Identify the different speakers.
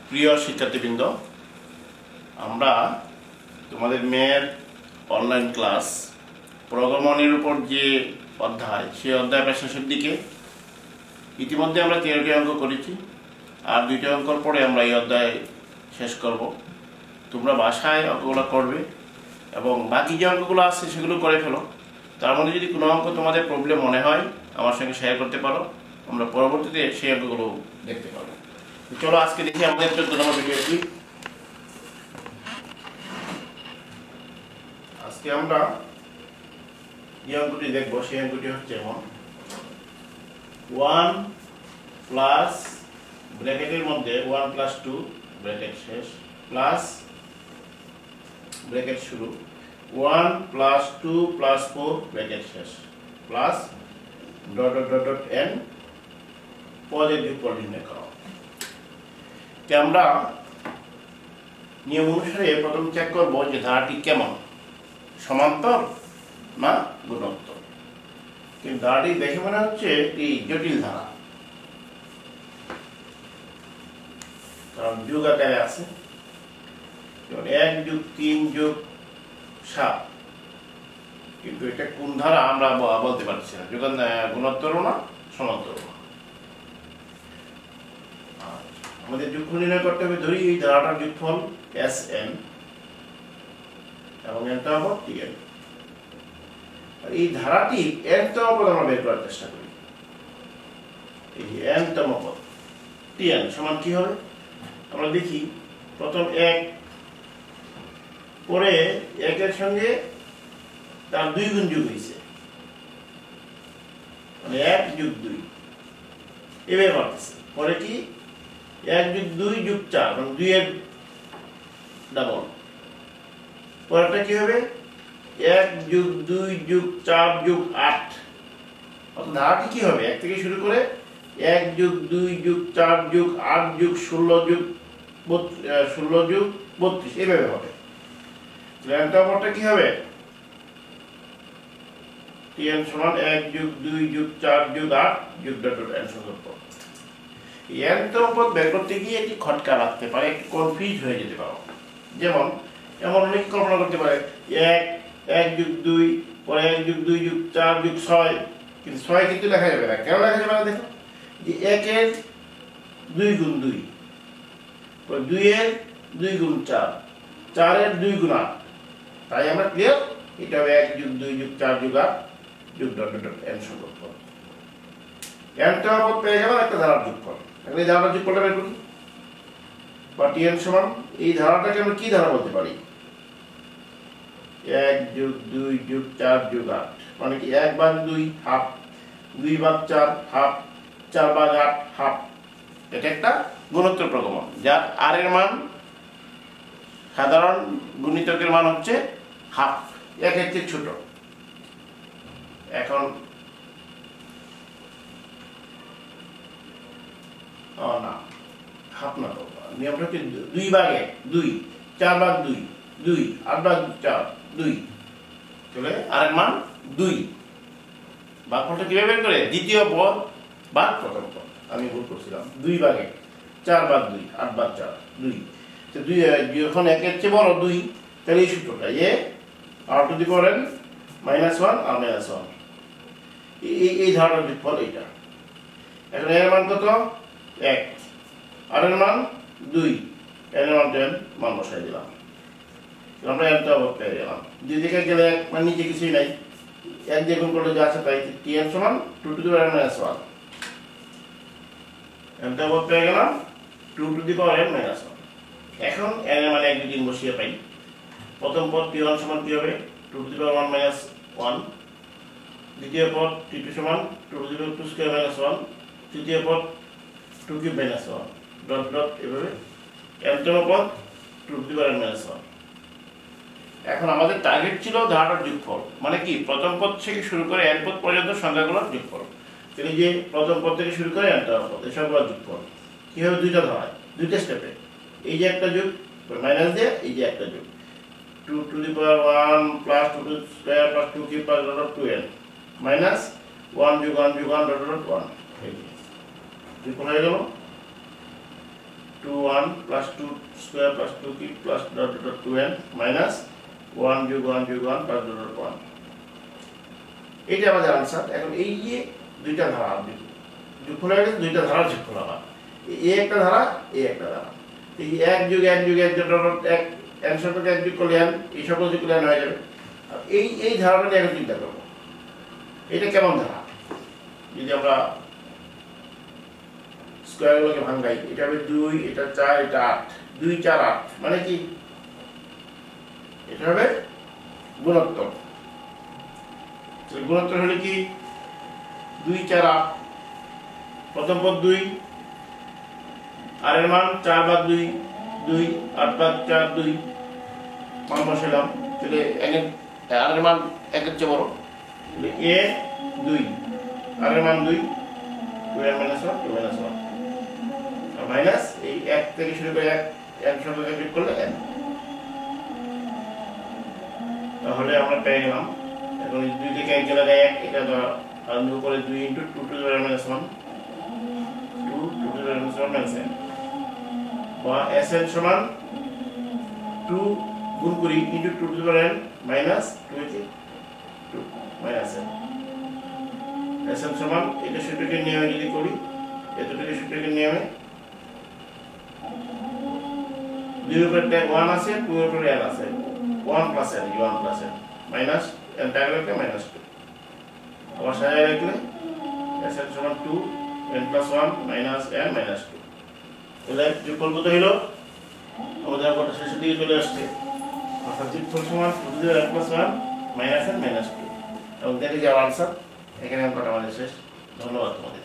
Speaker 1: প্রিয় শিক্ষার্থীবৃন্দ, আমরা তোমাদের মেয়ের অনলাইন ক্লাস প্রগমনের উপর যে অধ্যায়, সেই অধ্যায় প্রায় শেষের দিকে। ইতিমধ্যে আমরা 13টি অঙ্ক করেছি, আর 2টি অঙ্কর পরে আমরা এই অধ্যায় শেষ করব। তোমরা বাসায় অঙ্কগুলো করবে এবং বাকি যে অঙ্কগুলো আছে সেগুলো করে ফেলো। তার মধ্যে যদি কোনো অঙ্ক তোমাদের প্রবলেম মনে হয় আমার সঙ্গে শেয়ার করতে পারো, আমরা পরবর্তীতে সেই অঙ্কগুলো দেখতে পারবো। চলো আজকে দেখি আমাদের 14 নম্বর ভিডিওটি। আজকে আমরা যে অঙ্কটি দেখবো সেই অঙ্কটি হচ্ছে এমন: 1 প্লাস ব্র্যাকেটের মধ্যে 1 প্লাস 2 ব্র্যাকেট শেষ প্লাস ব্র্যাকেট শুরু 1 প্লাস 2 প্লাস 4 ব্র্যাকেট শেষ plus dot dot dot dot n পদের যোগফল নির্ণয় করো। আমরা নিয়ম অনুসারে প্রথম চেক করব যে ধারাটি কেমন, সমান্তর না গুণোত্তর। কিন্তু ধারাটি দেখে মনে হচ্ছে এই জটিল ধারা, কারণ যোগ আকারে আছে। 1 যোগ 3 যোগ 7, কিন্তু এটা কোন ধারা আমরা বলতে পারছি না, যখন গুণোত্তরও না সমান্তরও না। আমাদের যোগফল নির্ণয় করতে হবে। ধরি এই ধারাটার যোগফল Sn এবং n তম পদ Tn। আর এই ধারাটি n তম পদ আমরা বের করার চেষ্টা করি। এই n তম পদ Tn সমান কি হবে আমরা দেখি। প্রথম 1, পরে 1 এর সঙ্গে তার 2 গুণ যোগ হয়েছে, মানে 1 যোগ 2 এভাবে পারতেছে। পরে কি 1 যোগ 2 যোগ 4, মানে 2 এর ডাবল। পরেরটা কি হবে 1 যোগ 2 যোগ 4 যোগ 8। অর্থাৎ ধারাটি কি হবে 1 থেকে শুরু করে 1 যোগ 2 যোগ 4 যোগ 8 যোগ 16 যোগ 32 এভাবে হবে। ল্যান্ডটা কি হবে Tn সমান 1 যোগ 2 যোগ 4 যোগ 8 যোগ ডট ডট n সংখ্যক পদ। n তম পদ বের করতে গিয়ে একটি খটকা লাগতে পারে, একটু কনফিউজ হয়ে যেতে পারো। যেমন এমন অনেক কল্পনা করতে পারে 1 যোগ 2, পরে 1 যোগ 2 যোগ 4 যোগ 6, কিন্তু 6 কিন্তু লেখা যাবে না। কেন লেখা যাবে না? দেখো যে 1 এর 2 গুণ 2, পরে 2 এর 2 গুণ 4, 4 এর 2 গুণ 8। তাই আমরা ক্লিয়ার, এটা হবে 1 যোগ 2 যোগ 4 যোগ 8 যোগ ডট ডট n সংখ্যক পদ। n তম পদ পেয়ে গেলাম একটা ধারার যোগফল। এই ধারার যোগফলটা বের করি। বা Tn সমান এই ধারাটাকে আমরা কি ধারা বলতে পারি? 1 যোগ 2 যোগ 4 যোগ 8, মানে কি 1 ভাগ 2 হাফ, 2 ভাগ 4 হাফ, 4 ভাগ 8 হাফ। এটা একটা গুণোত্তর প্রগমন, যার r এর মান সাধারণ গুণিতকের মান হচ্ছে হাফ, 1 এর চেয়ে ছোট। এখন না, হাফ না, তো নিয়মটা হচ্ছে 2 ভাগ 1 2, 4 ভাগ 2 2, 8 ভাগ 4 2, চলে আর এর মান 2। ভাগফলটা কিভাবে বের করে? দ্বিতীয় পদ ভাগ প্রথম পদ। আমি ভুল করছিলাম, 2 ভাগ 1 4 ভাগ 2 8 ভাগ 4 2। তো 2 যখন 1 এর চেয়ে বড় 2, তাহলে এই সূত্রটা a r two the power n -1 r - 1, এই ধারণার যোগফল এইটা। এখন এর মান কত? 1, আর এর মান 2, এর মান 10, মান বসাই দিলাম। আমরা n তম পদ পেয়ে গেলাম। দুই দিকে গেলে 1, মানে নিচে কিছুই নাই, 1 দিয়ে গুণ করলে যা আছে তাই। Tn সমান 2 to the power n - 1, n তম পদ পেয়ে গেলাম 2 টু দি পাওয়ার n - 1। এখন n এর মানে 1 2 3 বসিয়ে পাই। প্রথম পদ T1 সমান কি হবে 2 টু দি পাওয়ার 1 - 1। দ্বিতীয় পদ T2 সমান 2 টু দি পাওয়ার 2 স্কয়ার - 1। তৃতীয় পদ 2 কিউব - 1 ডট ডট এভাবে n তম পদ 2 টু দি পাওয়ার n - 1। এখন আমাদের টার্গেট ছিল ধারাটার যোগফল, মানে কি প্রথম পদ থেকে শুরু করে n পদ পর্যন্ত সংখ্যাগুলোর যোগফল। তাহলে যে প্রথম পদ থেকে শুরু করে n তম পদ এই সবগুলোর যোগফল কি হবে? দুইটা ধারায়, দুইটা স্টেপে। এই যে একটা যোগ মাইনাস দিয়ে, এই যে একটা যোগ 2 to the power 1 plus 2 to square plus 2 cube plus dot dot 2n minus 1 যোগ 1 যোগ 1 ডট ডট 1। এই যোগফল হয়ে গেল 2 1 plus 2 square plus 2 cube plus dot dot 2n minus 1 যোগ 1 যোগ 1 প্লাস ডট ডট 1। এইটা আমাদের আনসার। এখন এই যে দুইটা ধারা যোগফল হয়ে গেছে, দুইটা ধারা যোগফল আবার এই একটা ধারা এই একটা ধারা। এই 1 যোগ 1 যোগ 1 ডট ডট 1 n সংখ্যাকে 1 যোগ করলে n, এই সকল যোগ করলে n হয়ে যাবে। আর এই ধারাটা নিয়ে এখন চিন্তা করবো এটা কেমন ধারা। যদি আমরা স্কয়ারগুলোকে ভাঙাই, এটা হবে 2, এটা 4, এটা 8, 2 4 8 মানে কি এটা হবে গুণোত্তর। গুণোত্তর হলে কি 2 4 8, প্রথম পদ 2, আর এর মান 4 ভাগ 2 2, 8 ভাগ 4 2, মান বসালাম। তাহলে আর এর মান 1 এর চেয়ে বড়, তাহলে a 2, আর এর মান 2, 2n - 1 2 - 1 মাইনাস এই 1 থেকে শুরু করে 1 n সংখ্যাকে যোগ করলে n। তাহলে আমরা পেয়ে গেলাম। এখন 2 থেকে 1 গেলে 1, এটা আর যোগ করে 2 * 2 to the power -1 2 to the power -1 n বা sn সমান 2 গুণ করি into 2 to the power n minus 2 K 2 minus n। sn সমান এটা সূত্রকে নিয়মে যদি করি, এতটুকু সূত্রকে নিয়মে 2 এর উপরে 1 আছে, 2 এর উপরে n আছে, 1 plus n 1 plus n minus n টাইমকে মাইনাস 2 আবার সাজায় রাখলে sn সমান 2 n plus 1 minus n minus 2। তাহলে যোগফল কত হলো? আমাদের অঙ্কটা শেষের দিকে চলে আসছে। অর্থাৎ যোগফল সমান 2 n plus 1 minus n minus 2 এবং দেখে যাওয়ার আনসার। এখানে অঙ্কটা আমাদের শেষ। ধন্যবাদ তোমাদের।